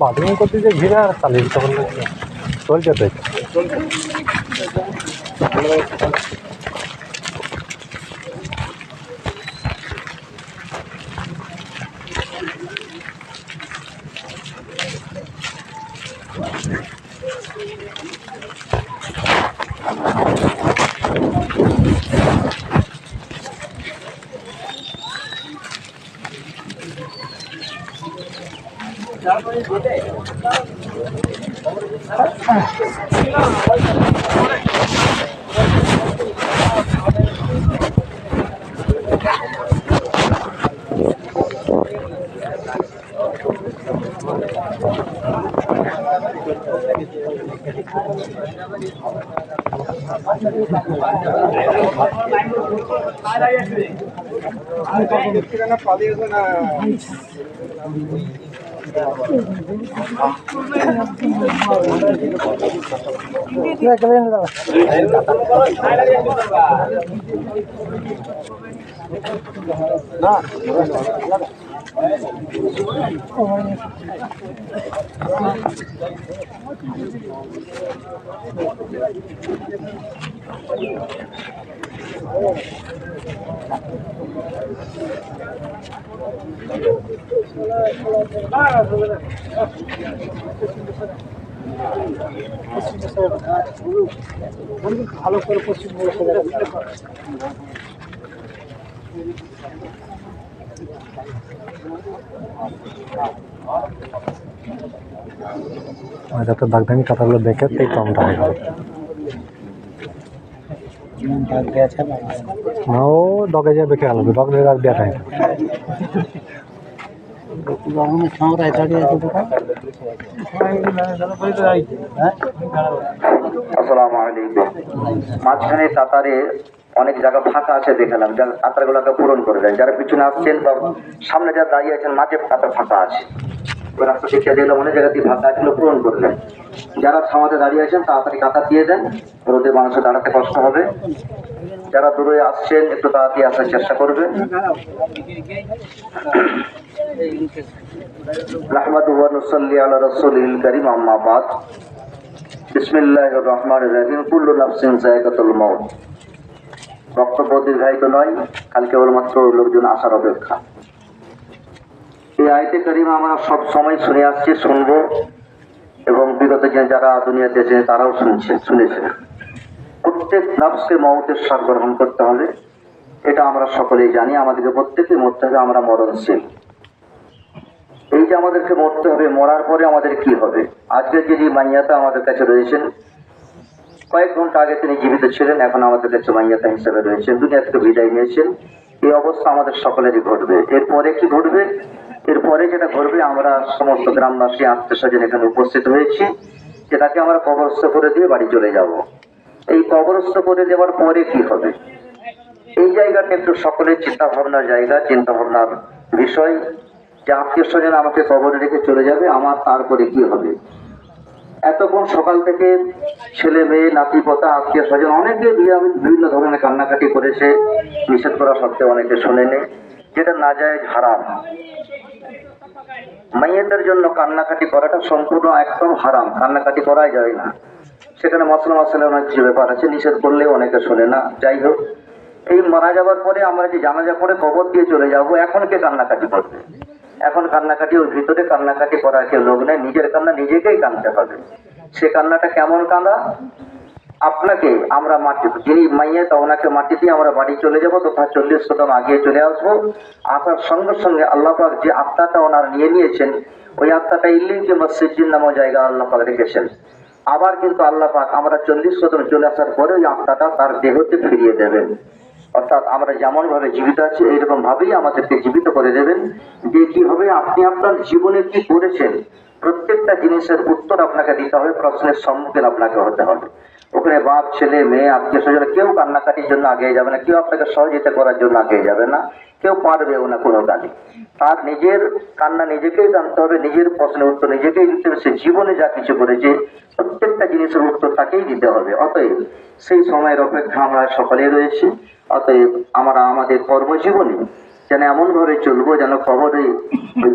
Bathroom করতে যে ঘিরে আর চালিয়ে দিতে পারলে চলছে তো ভালো করে পশ্চিমবঙ্গ যাতে দাগদানি কাটাগুলো দেখে তাই কমটা হয়ে গেল না ও ডগে যা বেঁকে গেল ডগ ধরে আর দেওয়া টাইম আসসালামু আলাইকুম। মাঝখানে কাতারে অনেক জায়গা ফাঁকা আছে দেখালাম, যারা কাতারগুলোকে পূরণ করে দেন। যারা পিছনে আসছেন বা সামনে যারা দাঁড়িয়ে আছেন মাঝে কাতার ফাঁকা আছে, ওই রাস্তা শিক্ষা দিলাম অনেক জায়গা দিয়ে ফাঁকা আছে পূরণ করে দেন। যারা সামাতে দাঁড়িয়ে আছেন তাড়াতাড়ি কাতার দিয়ে দেন, রোদে মানুষের দাঁড়াতে কষ্ট হবে। যারা দূরে আসছেন একটু তাড়াতাড়ি আসার চেষ্টা করবেন। নাহমাদুহু ওয়া নুসাল্লি আলা রাসূলিল কারীম, আম্মা বাদ। বিসমিল্লাহির রহমানির রহিম। কুল্লু নাফসিন যায়কাতুল মাউত। বক্তব্য দীর্ঘায়িত নয়, কাল কেবলমাত্র লোকজন আসার অপেক্ষা। এই আয়াতে কারিমা আমরা সব সময় শুনে আসছি, শুনবো, এবং বিগত যারা দুনিয়াতে আছে তারাও শুনেছেন। প্রত্যেক নফসকে মওতের স্বাদ গ্রহণ করতে হবে, এটা আমরা সকলেই জানি। আমাদেরকে প্রত্যেকে মরতে হবে, আমরা মরণশীল। এই যে আমাদেরকে মরতে হবে, মরার পরে আমাদের কি হবে? আজকে যিনি মাইয়াতা আমাদের কাছে রয়েছেন, কয়েক ঘন্টা আগে তিনি জীবিত ছিলেন, এখন আমাদের কাছে মাইয়াতা হিসেবে রয়েছেন, দুনিয়া থেকে বিদায় নিয়েছেন। এই অবস্থা আমাদের সকলেরই ঘটবে। এরপরে কি ঘটবে? এরপরে যেটা ঘটবে, আমরা সমস্ত গ্রামবাসী আত্মীয় স্বজন এখানে উপস্থিত হয়েছি, যেটাকে আমরা কবরস্থ করে দিয়ে বাড়ি চলে যাব। এই কবরস্থ করে দেওয়ার পরে কি হবে? এই জায়গাটা একটু সকলের চিন্তা ভাবনার জায়গা, চিন্তা ভাবনার বিষয়, যে আত্মীয় স্বজন আমাকে কবরে রেখে চলে যাবে, আমার তারপরে কি হবে? এতক্ষণ সকাল থেকে ছেলে মেয়ে নাতি পোতা আত্মীয় স্বজন অনেকে দিয়ে আমি বিভিন্ন ধরনের কান্নাকাটি করেছে, নিষেধ করা সত্ত্বেও অনেকে শোনেনি, যেটা নাজায়েজ হারাম। মাইয়াতের জন্য কান্নাকাটি করাটা সম্পূর্ণ একদম হারাম, কান্নাকাটি করাই যায় না। সেখানে মশলা অনেক কিছু ব্যাপার আছে, নিষেধ করলেও অনেকে শোনে না। যাই হোক, এই মারা যাওয়ার পরে আমরা যে জানাজা করে কবর দিয়ে চলে যাব, এখন কে কান্নাকাটি করবে? এখন কান্নাকাটি, ওর ভিতরে কান্নাকাটি করার কেউ লোক নেই, নিজের কান্না নিজেকেই কাঁদতে হবে। সে কান্নাটা কেমন কাঁদা? আপনাকে আমরা মাটি, যিনি মাইয়া তা ওনাকে মাটি দিয়ে আমরা বাড়ি চলে যাব, তথা 40 কদম আগে চলে আসবো। আসার সঙ্গে সঙ্গে আল্লাহ পাক যে আত্মাটা ওনার নিয়ে নিয়েছেন, ওই আত্মাটা ইল্লিকে মসজিদ নামক জায়গা আল্লাহ পাক রেখেছেন। আবার কিন্তু আল্লাহ পাক আমরা 40 কদম চলে আসার পরে ওই আত্মাটা তার দেহতে ফিরিয়ে দেবেন। অর্থাৎ আমরা যেমন ভাবে জীবিত আছি এইরকম ভাবেই আমাদেরকে জীবিত করে দেবেন। যে কি হবে, আপনি আপনার জীবনে কি করেছেন প্রত্যেকটা জিনিসের উত্তর আপনাকে দিতে হবে, প্রশ্নের সম্মুখীন আপনাকে হতে হবে। ওখানে বাপ ছেলে মেয়ে আত্মীয় স্বজন কেউ কান্নাকাটির জন্য আগে যাবে না, কেউ আপনাকে সহযোগিতা করার জন্য আগে যাবে না, কেউ পারবেও না কোনো কাজে। তার নিজের কান্না নিজেকেই জানতে হবে, নিজের প্রশ্নের উত্তর নিজেকেই দিতে হবে। সে জীবনে যা কিছু করেছে প্রত্যেকটা জিনিসের উত্তর তাকেই দিতে হবে। অতএব সেই সময়ের অপেক্ষা আমরা সকলেই রয়েছি। অতএব আমরা আমাদের কর্মজীবনে যেন এমন ভাবে চলবো যেন কবরে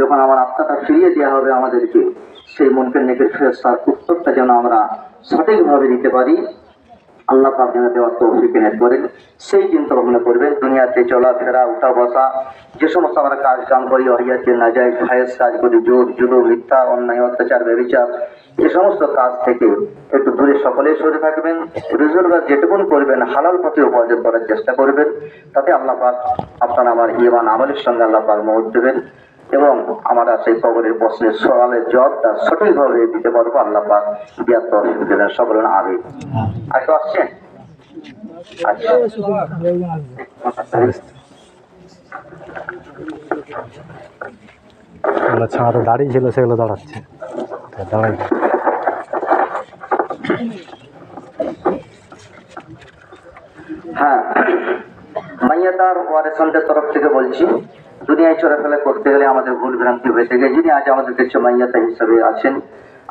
যখন আমার আত্মাটা ফিরিয়ে দেওয়া হবে আমাদেরকে, সেই মুনকার নেকের ফেরেশতার উত্তরটা যেন আমরা সঠিকভাবে দিতে পারি। আল্লাহ পাক যেন দেওয়ার তৌফিক এনায়েত করেন, সেই চিন্তা ভাবনা করবেন। দুনিয়াতে চলাফেরা, উঠা বসা, যে সমস্ত আমরা কাজ কাম করি, অরিয়াতে না যাই, ভাইয়ের কাজ করি, জোর জুলো, মিথ্যা, অন্যায়, অত্যাচার, ব্যভিচার, এই সমস্ত কাজ থেকে একটু দূরে সকলেই সরে থাকবেন। রোজগার যেটুকুন করবেন হালাল পথে উপার্জন করার চেষ্টা করবেন, তাতে আল্লাহ পাক আপনার আমার ঈমান আমলের সঙ্গে আল্লাহ পাক মওত দেবেন এবং আমরা সেই কবরের প্রশ্নের সওয়ালের জবাবটা সঠিকভাবে দিতে পারবো। আল্লাহ পাক দেওয়ার তৌফিক দেবেন। সকলে আমিন। আর কেউ আসছেন? আচ্ছা, ছাড়া দাঁড়িয়ে ছিল সেগুলো দাঁড়াচ্ছে, দাঁড়াই। হ্যাঁ, মাইয়াতার ওয়ারেসানদের তরফ থেকে বলছি, দুনিয়ায় চলাফেরা করতে গেলে আমাদের ভুল ভ্রান্তি হয়ে থাকে। যিনি আজ আমাদের কাছে মাইয়াতা হিসাবে আছেন,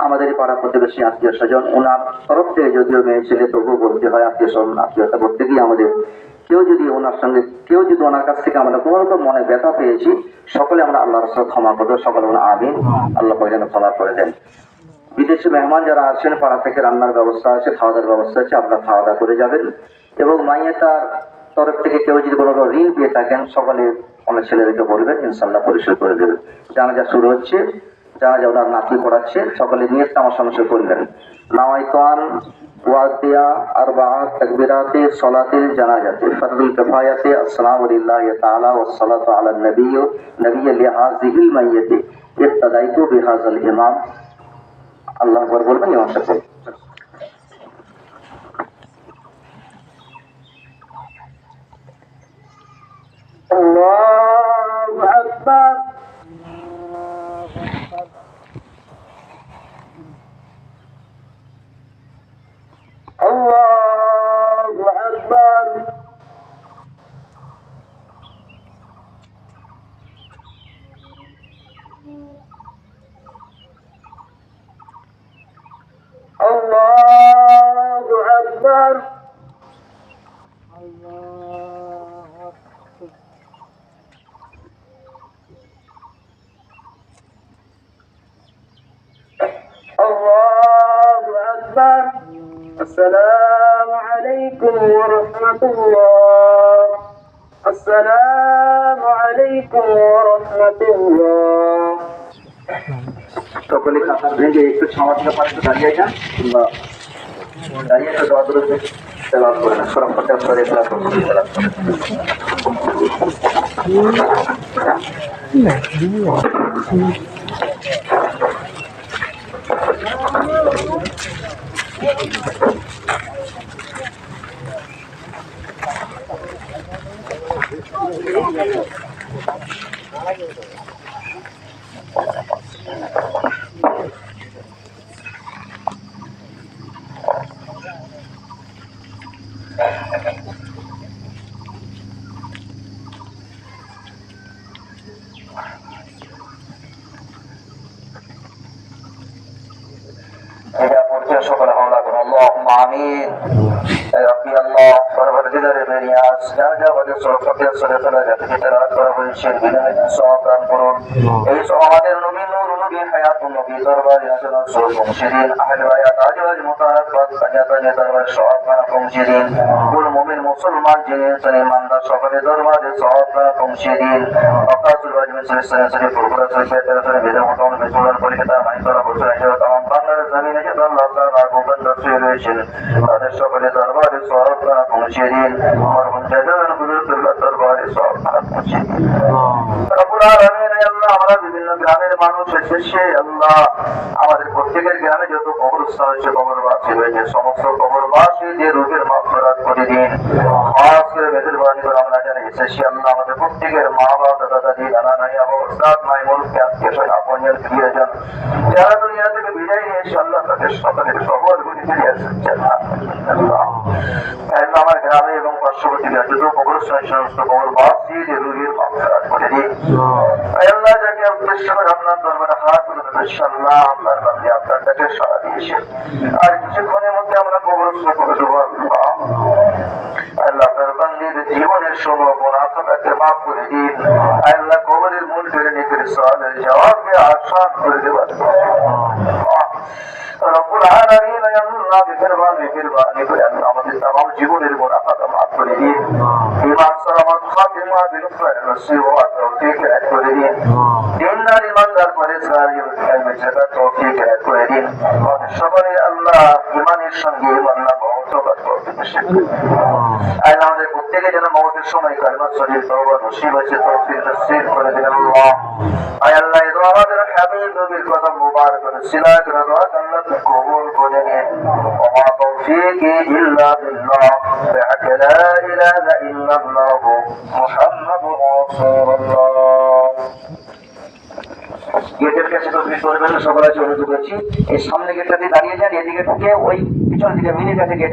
আমাদের পাড়া প্রতিবেশী, আত্মীয় স্বজন, ওনার তরফ থেকে যদিও মেয়ে ছেলে তবুও বলতে হয় আত্মীয় স্বজন, আত্মীয়তা করতে গিয়ে আমাদের কেউ যদি ওনার কাছ থেকে আমরা কোনো রকম মনে ব্যথা পেয়েছি, সকলে আমরা আল্লাহর সাথে ক্ষমা করবো। সকলে আমরা আমিন। আল্লাহ যেন ক্ষমা করে দেন। বিদেশি মেহমান যারা আসেন, পাড়া থেকে রান্নার ব্যবস্থা আছে, খাওয়া দাওয়ার ব্যবস্থা আছে, আপনারা খাওয়া দাওয়া করে যাবেন। এবং মাইয়াতার তরফ থেকে কেউ যদি কোনো ঋণ পেয়ে থাকেন, সকলে অনেক ছেলেদেরকে বলবেন, ইনশাল্লাহ পরিশোধ করে দেবেন। জানাজা শুরু হচ্ছে, জানাজা ওনার নাতি পড়াচ্ছে, সকলে নিয়তটা আমার সঙ্গে করবেন। নাওয়াইতান ওয়াদিয়া আরবাআ তাকবীরাতে সলাতিল জানাজাতে ফরদুল কিফায়াতে আসসালামু লিল্লাহি তাআলা ওয়াস সালাতু আলা নবী লিহাযিহিল মাইয়াতি ইবতাদাইতু বিহাযাল ইমাম। আল্লাহু আকবার বলবেন ইমাম সাহেব। আল্লাহু আকবার। আল্লাহু আকবার। আল্লাহু আকবার। الله أكبر. السلام عليكم ورحمة الله. السلام عليكم ورحمة الله. সকলে খাতা ভেঙে একটু সমাজ থেকে পাশে দাঁড়িয়ে যান, কিংবা দাঁড়িয়ে একটা দোয়া করে তেলাওয়াত করে না, সূরা ফাতিহা পড়ে তেলাওয়াত করুন। সকলে হাওলা করুন। আল্লাহুম্মা আমিন। রব্বি আল্লাহ পরবর্তীকালে মেরিয়াস জানা বাদে সরফতে সরফলা যাতে তেলাওয়াত করা হয়েছে, বিনামূল্যে সওয়াব দান করুন। এই সওয়াবের নবী নূর নবী হায়াতুন নবী দরবারে আসল সওয়াব পৌঁছে আহলে বায়াত আজওয়াজ মুতারাক্কাত কাজাতানে দরবারে সওয়াব দান পৌঁছে দিন। কুল মুমিন মুসলমান যিনি সনে ইমানদার সকলে দরবারে সওয়াব দান পৌঁছে দিন। আকাশুল ওয়াজিব সরে পুরপুরা সরে তেরাসরে বেদা মতন বিসুলার পরিকতা মাইকরা বসরা হিসেবে तमाम বাংলার জমিনে যে আল্লাহ তাআলা গোপন দর্শন রয়েছেন, তাদের সকলে দরবারে সওয়াব দান পৌঁছে দিন। আমার মুজাহিদিন হুজুরুল্লাহ দরবারে সওয়াব দান পৌঁছে দিন। রব্বুল আলামিন, আল্লাহ আমরা বিভিন্ন গ্রামের মানুষ এসেছে, আল্লাহ আমাদের প্রত্যেকের গ্রামে যত কবরস্থান আছে, কবরবাসী রয়েছে, সমস্ত কবরবাসীদের রূহের মাগফিরাত করে দিন। খাস করে মেহেরবানি করে আমরা যারা এসেছি, আল্লাহ আমাদের প্রত্যেকের মা বাবা, দাদা দাদি, নানা নানি, ওস্তাদ মাই মুরব্বি, আত্মীয় স্বজন, আপনজন, প্রিয়জন যারা দুনিয়া থেকে বিদায় নিয়েছে, আল্লাহ তাদের সকলের কবরগুলি ফিরে আসেন আল্লাহ। আমার গ্রামে এবং পার্শ্ববর্তী যত কবরস্থান সমস্ত কবরবাসীদের রূহের মাগফিরাত করে দিন। আল্লাহ যাকে বান্দাকে উদ্দেশ্য করে আপনার দরবারে হাত তুলে ধরেছি আল্লাহ, আপনার বান্দা আপনার কাছে সাড়া দিয়েছে। আর কিছুক্ষণের মধ্যে আমরা কবরস্থ করে দেবো আল্লাহ। আল্লাহ আপনার বান্দির জীবনের সব গুনাহটাকে মাফ করে দিন। আল্লাহ কবরের মূল ফেরে নিতে সওয়ালের জবাবকে আসান করে দেবেন রব্বুল আলামিন। আল্লাহ মেহেরবানি করে আল্লাহ আমাদের तमाम জীবনের গুনাহটা মাফ করে দিন। ঈমান সালামত খাতিমা বিল খায়র নসিব ওয়া তৌফিক আতা করে দিন। দিনদার ইমানদার পরেজগার ইলমে জাকাত তৌফিক আতা করে দিন। আমাদের সবাই আল্লাহ ঈমানের সঙ্গে আল্লাহ মওত করতে আল্লাহ আমাদের প্রত্যেকে যেন মওতের সময় কালিমা শরীফ তওবা নসিব আছে তৌফিক নসিব করে দিন আল্লাহ। আয় আল্লাহ এই দোয়া আমাদের হাবিব নবীর কথা মুবারক রসিলাত দোয়া আল্লাহ কবুল করে নিন। ওয়া তৌফিকি ইল্লা বিল্লাহ লা ইলাহা ইল্লাল্লাহ মুহাম্মাদুর রাসূলুল্লাহ। গেটের কাছে তসবিহ করবেন, সকলে অনুরোধ করছি এই সামনে গেটটাতে দাঁড়িয়ে যান, এদিকে থেকে ওই পিছন দিকে মিনিট আছে গেটে